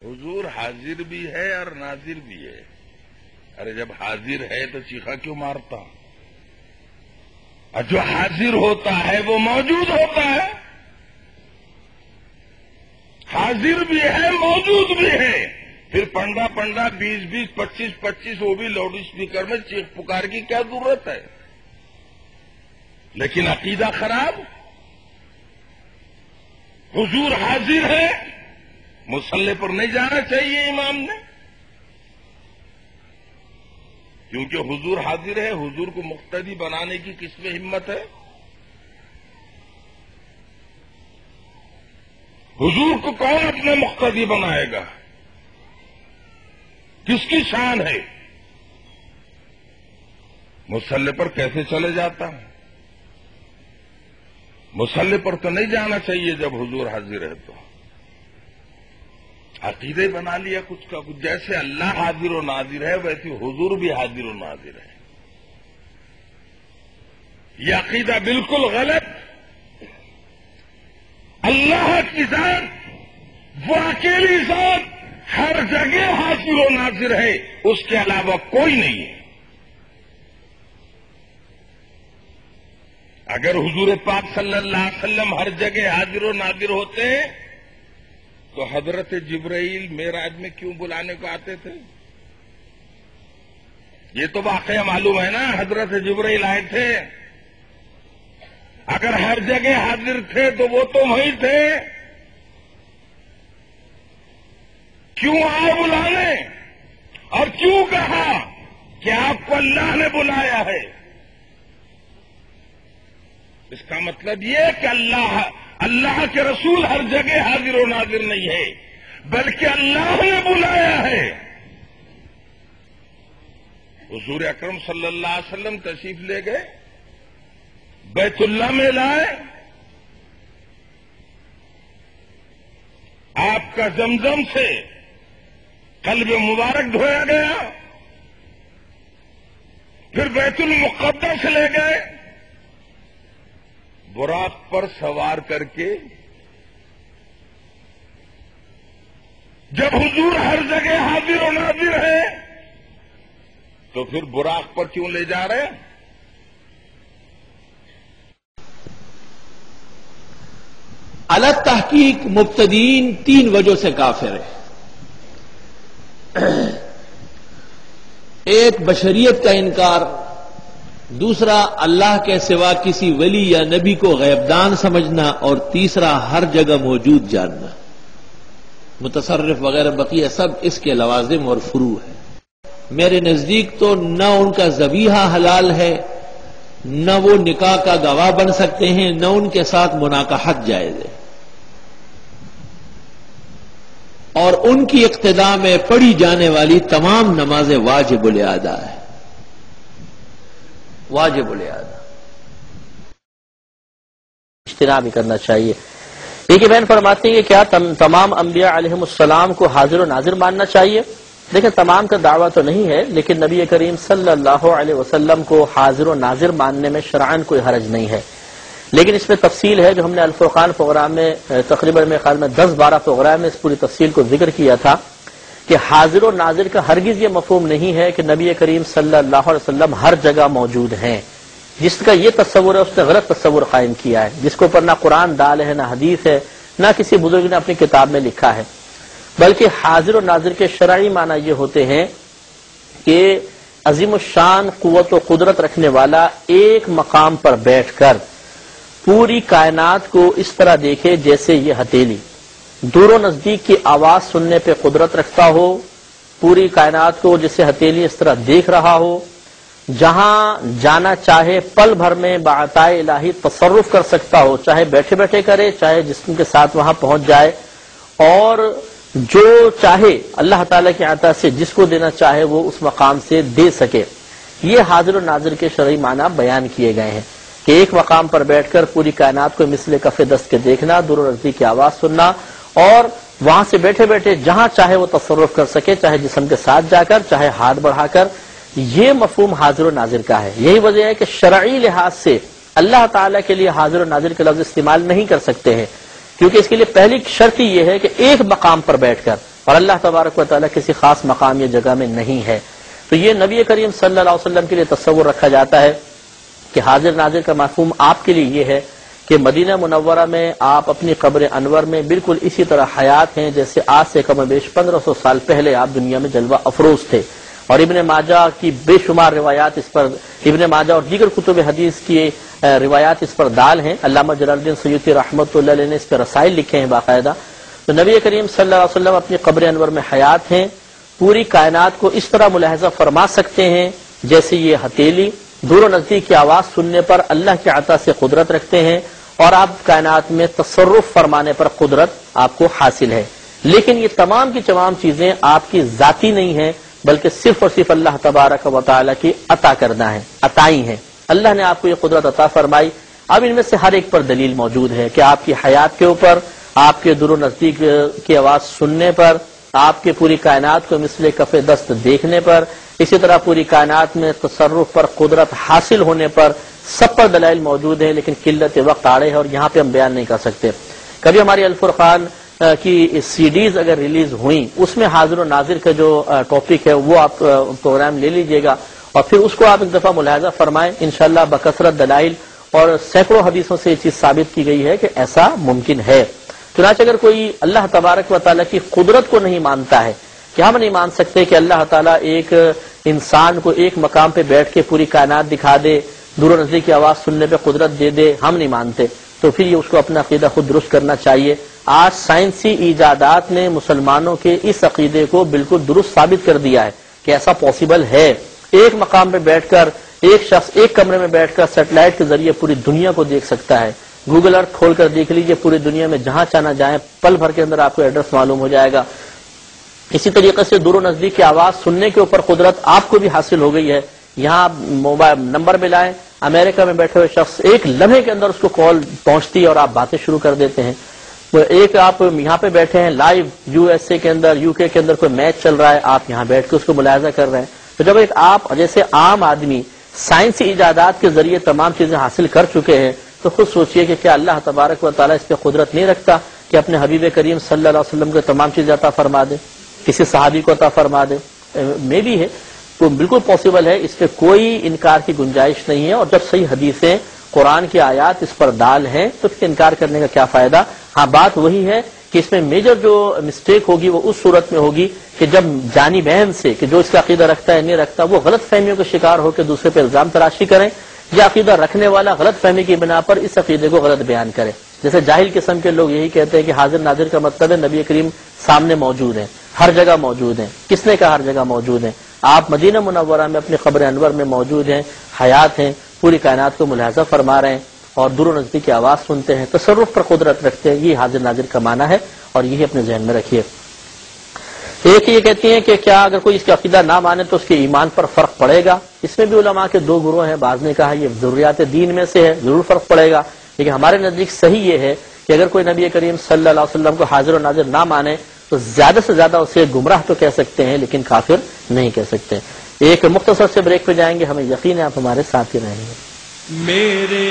حضور حاضر بھی ہے اور ناظر بھی ہے۔ ارے جب حاضر ہے تو چیخا کیوں مارتا؟ اور جو حاضر ہوتا ہے وہ موجود ہوتا ہے، حاضر بھی ہے موجود بھی ہے، پھر 15 20 25 وہ بھی لاؤڈ اسپیکر میں چیخ پکار کی کیا ضرورت ہے؟ لیکن عقیدہ خراب۔ حضور حاضر ہے، مصلی پر نہیں جانا چاہیے امام نے، کیونکہ حضور حاضر ہے۔ حضور کو مقتدی بنانے کی کس میں ہمت ہے؟ حضور کو کون اپنے مقتدی بنائے گا؟ کس کی شان ہے؟ مصلی پر کیسے چلے جاتا ہوں؟ مصلی پر تو نہیں جانا چاہیے جب حضور حاضر ہے۔ تو عقیدے بنا لیا کچھ کا کچھ، جیسے اللہ حاضر و ناظر ہے ویسے حضور بھی حاضر و ناظر ہے۔ یہ عقیدہ بالکل غلط۔ اللہ کی ذات وہ اکیلی ذات ہر جگہ حاضر و ناظر ہے، اس کے علاوہ کوئی نہیں ہے۔ اگر حضور پاک صلی اللہ علیہ وسلم ہر جگہ حاضر و ناظر ہوتے تو حضرت جبرائیل معراج میں کیوں بلانے کو آتے تھے؟ یہ تو واقعہ معلوم ہے نا، حضرت جبرائیل آئے تھے۔ اگر ہر جگہ حاضر تھے تو وہ تو وہیں تھے، کیوں آئے بلانے؟ اور کیوں کہا کہ آپ کو اللہ نے بلایا ہے؟ اس کا مطلب یہ کہ اللہ کے رسول ہر جگہ حاضر و ناظر نہیں ہے، بلکہ اللہ نے بلایا ہے۔ حضور اکرم صلی اللہ علیہ وسلم تشریف لے گئے، بیت اللہ میں لائے، آپ کا زمزم سے قلب مبارک دھویا گیا، پھر بیت المقدس لے گئے، براق پر سوار کر کے۔ جب حضور ہر جگہ حاضر و ناظر ہے تو پھر براق پر کیوں لے جا رہے ہیں؟ الگ تحقیق مبتدین 3 وجہ سے کافر ہے۔ ایک بشریت کا انکار، دوسرا اللہ کے سوا کسی ولی یا نبی کو غیبدان سمجھنا، اور تیسرا ہر جگہ موجود جاننا۔ متصرف وغیرہ بقیہ سب اس کے لوازم اور فروع ہیں۔ میرے نزدیک تو نہ ان کا ذبیحہ حلال ہے، نہ وہ نکاح کا گواہ بن سکتے ہیں، نہ ان کے ساتھ مناکحت جائز ہے، اور ان کی اقتداء میں پڑھی جانے والی تمام نمازیں واجب الادا ہے، واجب الادا۔ اجتناب بھی کرنا چاہیے۔ ایک بہن فرماتی ہیں کہ کیا تمام انبیاء علیہم السلام کو حاضر و ناظر ماننا چاہیے؟ دیکھیں، تمام کا دعویٰ تو نہیں ہے، لیکن نبی کریم صلی اللہ علیہ وسلم کو حاضر و ناظر ماننے میں شرعاً کوئی حرج نہیں ہے، لیکن اس میں تفصیل ہے جو ہم نے الفرقان پروگرام میں تقریباً میرے خیال میں 10-12 پروگرام میں اس پوری تفصیل کو ذکر کیا تھا کہ حاضر و ناظر کا ہرگز یہ مفہوم نہیں ہے کہ نبی کریم صلی اللہ علیہ وسلم ہر جگہ موجود ہیں۔ جس کا یہ تصور ہے اس نے غلط تصور قائم کیا ہے، جس کو پر نہ قرآن ڈال ہے، نہ حدیث ہے، نہ کسی بزرگ نے اپنی کتاب میں لکھا ہے، بلکہ حاضر و ناظر کے شرعی معنی یہ ہوتے ہیں کہ عظیم الشان قوت و قدرت رکھنے والا ایک مقام پر بیٹھ کر پوری کائنات کو اس طرح دیکھے جیسے یہ ہتھیلی دور و نزدیک کی آواز سننے پہ قدرت رکھتا ہو، پوری کائنات کو جیسے ہتھیلی اس طرح دیکھ رہا ہو، جہاں جانا چاہے پل بھر میں بعطائے الہی تصرف کر سکتا ہو، چاہے بیٹھے بیٹھے کرے، چاہے جسم کے ساتھ وہاں پہنچ جائے، اور جو چاہے اللہ تعالیٰ کی عطا سے جس کو دینا چاہے وہ اس مقام سے دے سکے۔ یہ حاضر و ناظر کے شرعی معنی بیان کیے گئے ہیں کہ ایک مقام پر بیٹھ کر پوری کائنات کو مثل کف دست کے دیکھنا، دور و نزدیک کی آواز سننا، اور وہاں سے بیٹھے بیٹھے جہاں چاہے وہ تصرف کر سکے، چاہے جسم کے ساتھ جا کر، چاہے ہاتھ بڑھا کر۔ یہ مفہوم حاضر و ناظر کا ہے۔ یہی وجہ ہے کہ شرعی لحاظ سے اللہ تعالیٰ کے لیے حاضر و ناظر کے لفظ استعمال نہیں کر سکتے ہیں، کیونکہ اس کے لیے پہلی شرط یہ ہے کہ ایک مقام پر بیٹھ کر اور اللہ تبارک و تعالیٰ کسی خاص مقام یا جگہ میں نہیں ہے. تو یہ نبی کریم صلی اللہ علیہ وسلم کے لیے تصور رکھا جاتا ہے کہ حاضر ناظر کا مفہوم آپ کے لیے یہ ہے کہ مدینہ منورہ میں آپ اپنی قبر انور میں بالکل اسی طرح حیات ہیں جیسے آج سے کم و بیش 1500 سال پہلے آپ دنیا میں جلوہ افروز تھے. اور ابن ماجہ کی بے شمار روایات اس پر، ابن ماجہ اور دیگر کتب حدیث کی روایات اس پر دال ہیں. علامہ جلال الدین سیوطی رحمۃ اللہ علیہ نے اس پہ رسائل لکھے ہیں باقاعدہ. تو نبی کریم صلی اللہ علیہ وسلم اپنی قبر انور میں حیات ہیں، پوری کائنات کو اس طرح ملاحظہ فرما سکتے ہیں جیسے یہ ہتھیلی دور و نزدیک کی آواز سننے پر اللہ کی عطا سے قدرت رکھتے ہیں، اور آپ کائنات میں تصرف فرمانے پر قدرت آپ کو حاصل ہے. لیکن یہ تمام کی تمام چیزیں آپ کی ذاتی نہیں ہیں بلکہ صرف اور صرف اللہ تبارک و تعالیٰ کی عطا کردہ ہیں، عطائی ہیں. اللہ نے آپ کو یہ قدرت عطا فرمائی. اب ان میں سے ہر ایک پر دلیل موجود ہے کہ آپ کی حیات کے اوپر، آپ کے دور و نزدیک کی آواز سننے پر، آپ کے پوری کائنات کو مثل کف دست دیکھنے پر، اسی طرح پوری کائنات میں تصرف پر قدرت حاصل ہونے پر، سب پر دلائل موجود ہیں. لیکن قلت وقت آڑے ہے اور یہاں پہ ہم بیان نہیں کر سکتے. کبھی ہماری الفرقان کی سی ڈیز اگر ریلیز ہوئیں اس میں حاضر و ناظر کا جو ٹاپک ہے وہ آپ پروگرام لے لیجئے گا اور پھر اس کو آپ ایک دفعہ ملاحظہ فرمائیں. انشاءاللہ بکثرت دلائل اور سینکڑوں حدیثوں سے یہ چیز ثابت کی گئی ہے کہ ایسا ممکن ہے. چنانچہ اگر کوئی اللہ تبارک و تعالیٰ کی قدرت کو نہیں مانتا ہے، کہ ہم نہیں مان سکتے کہ اللہ تعالیٰ ایک انسان کو ایک مقام پہ بیٹھ کے پوری کائنات دکھا دے، دور و نزدیک کی آواز سننے پہ قدرت دے دے، ہم نہیں مانتے، تو پھر یہ اس کو اپنا عقیدہ خود درست کرنا چاہیے. آج سائنسی ایجادات نے مسلمانوں کے اس عقیدے کو بالکل درست ثابت کر دیا ہے کہ ایسا پاسبل ہے. ایک مقام پہ بیٹھ کر ایک شخص ایک کمرے میں بیٹھ کر سیٹلائٹ کے ذریعے پوری دنیا کو دیکھ سکتا ہے. گوگل ارتھ کھول کر دیکھ لیجئے، پوری دنیا میں جہاں چاہنا جائیں پل بھر کے اندر آپ کو ایڈریس معلوم ہو جائے گا. اسی طریقے سے دور و نزدیک کی آواز سننے کے اوپر قدرت آپ کو بھی حاصل ہو گئی ہے. یہاں موبائل نمبر ملائیں، امریکہ میں بیٹھے ہوئے شخص ایک لمحے کے اندر اس کو کال پہنچتی ہے اور آپ باتیں شروع کر دیتے ہیں. ایک آپ یہاں پہ بیٹھے ہیں لائیو یو ایس اے کے اندر، یو کے اندر کوئی میچ چل رہا ہے، آپ یہاں بیٹھ کے اس کو ملاحظہ کر رہے ہیں. تو جب ایک آپ جیسے عام آدمی سائنسی ایجادات کے ذریعے تمام چیزیں حاصل کر چکے ہیں تو خود سوچئے کہ کیا اللہ تبارک و تعالیٰ اس پہ قدرت نہیں رکھتا کہ اپنے حبیب کریم صلی اللہ علیہ وسلم کو تمام چیزیں عطا فرما دے، کسی صحابی کو عطا فرما دے. میں بھی ہے تو بالکل پاسبل ہے، اس پہ کوئی انکار کی گنجائش نہیں ہے. اور جب صحیح حدیثیں قرآن کی آیات اس پر دال ہیں تو پھر انکار کرنے کا کیا فائدہ. ہاں بات وہی ہے کہ اس میں میجر جو مسٹیک ہوگی وہ اس صورت میں ہوگی کہ جب جانی بہن سے کہ جو اس کا عقیدہ رکھتا ہے نہیں رکھتا وہ غلط فہمیوں کا شکار ہو کے دوسرے پہ الزام تراشی کریں، یا عقیدہ رکھنے والا غلط فہمی کی بنا پر اس عقیدے کو غلط بیان کرے. جیسے جاہل قسم کے لوگ یہی کہتے ہیں کہ حاضر ناظر کا مطلب ہے نبی کریم سامنے موجود ہیں، ہر جگہ موجود ہیں. کس نے کہا ہر جگہ موجود ہیں؟ آپ مدینہ منورہ میں اپنی قبر انور میں موجود ہیں، حیات ہیں، پوری کائنات کو ملاحظہ فرما رہے ہیں اور دور و نزدیک کی آواز سنتے ہیں، تصرف پر قدرت رکھتے ہیں. یہ حاضر ناظر کا معنی ہے اور یہی اپنے ذہن میں رکھیے. ایک یہ کہتی ہیں کہ کیا اگر کوئی اس کا عقیدہ نہ مانے تو اس کے ایمان پر فرق پڑے گا؟ اس میں بھی علماء کے دو گروہ ہیں. بعض نے کہا یہ ضروریات دین میں سے ہے، ضرور فرق پڑے گا. لیکن ہمارے نزدیک صحیح یہ ہے کہ اگر کوئی نبی کریم صلی اللہ علیہ وسلم کو حاضر و ناظر نہ مانے تو زیادہ سے زیادہ اسے گمراہ تو کہہ سکتے ہیں لیکن کافر نہیں کہہ سکتے. ایک مختصر سے بریک پہ جائیں گے، ہمیں یقین ہے آپ ہمارے ساتھ ہی رہیں گے. میرے